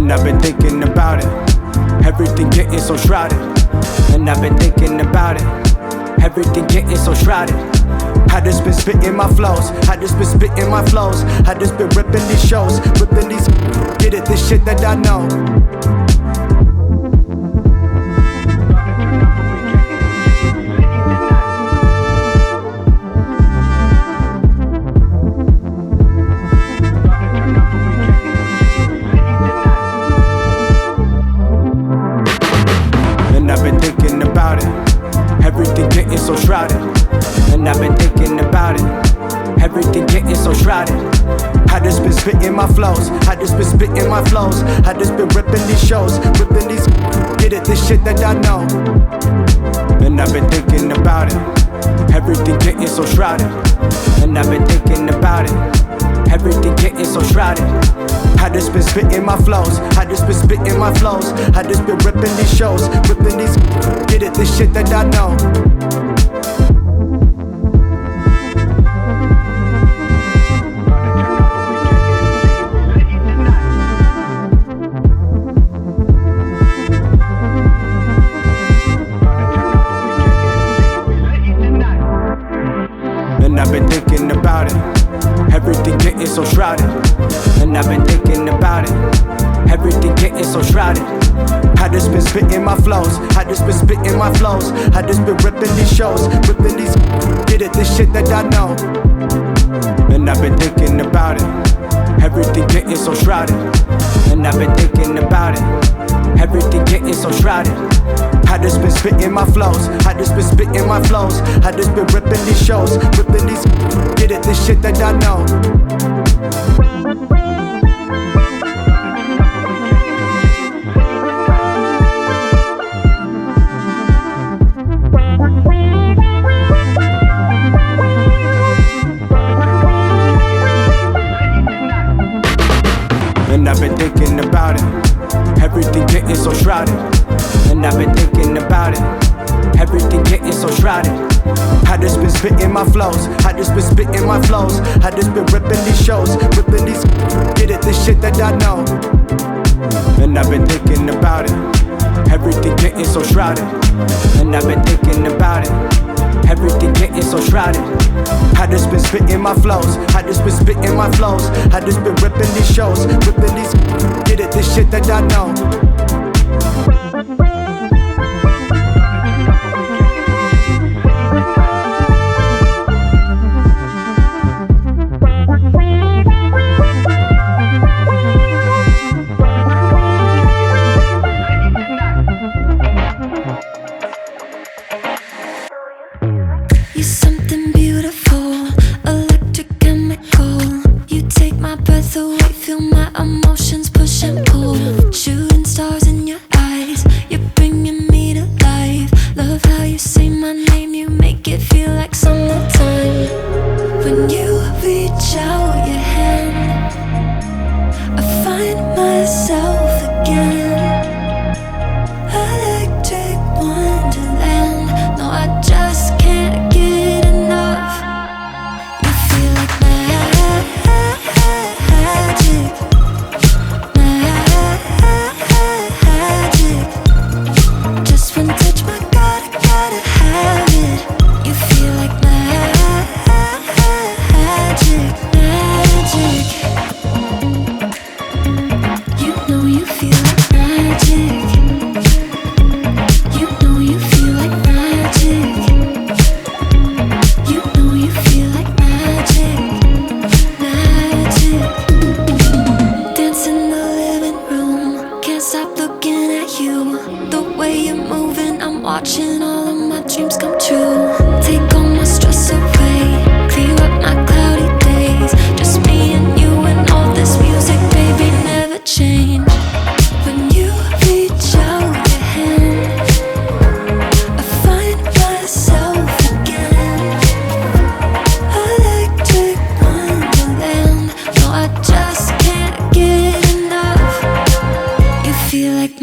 And I've been thinking about it. Everything getting so shrouded. And I've been thinking about it. Everything getting so shrouded. I just been spitting my flows. I just been spitting my flows. I just been ripping these shows, ripping these. Get it, this shit that I know. And I've been thinking about it. Everything getting so shrouded. And I've been thinking about it. Everything getting so shrouded. I just been spitting my flows. I just been spitting my flows. I just been ripping these shows, ripping these. Get it, this shit that I know. And I've been thinking about it. Everything getting so shrouded. And I've been thinking about it. Everything getting so shrouded. I just been spitting my flows. I just been spitting my flows. I just been ripping these shows, ripping these. Get it, this shit that I know. And I've been thinking about it. Everything getting so shrouded. And I've been thinking about it. Everything getting so shrouded. I just been spitting my flows. I just been spitting my flows. I just been ripping these shows, ripping these. Get it, this shit that I know. And I've been thinking about it. Everything getting so shrouded. And I've been thinking about it. Everything getting so shrouded. I just been spitting my flows. I just been spitting my flows. I just been ripping these shows, ripping these. Get it, this shit that I know. And I've been thinking about it. Everything getting so shrouded. And I've been thinking about it. Everything getting so shrouded. I just been spitting my flows. I just been spitting my flows. I just been ripping these shows, ripping these. Get it, this shit that I know. And I've been thinking about it. Everything getting so shrouded. And I've been thinking about it. Everything getting so shrouded. I just been spitting my flows. I just been spitting my flows. I just been ripping these shows, ripping these. Get it, this shit that I know. You're something beautiful, electric chemical. You take my breath away, feel my emotions push and pull. Shooting stars in your eyes, you're bringing me to life. Love how you say my name, you make it feel like summertime. When you reach out your hand, I find myself again. Electric wonderland, no, I just can't get enough. You feel like magic, magic. Just one touch, my God, I gotta have it. You feel like magic, magic. You know you feel like magic. You know you feel like magic. You know you feel like magic, magic. Dance in the living room, can't stop looking at you. The way you're moving, I'm watching all of my dreams come true. Take all my stress away, clear up my cloudy days. Just me and you and all this music, baby, never change. When you reach out your hand, I find myself again. Electric wonderland, no, I just can't get enough. You feel like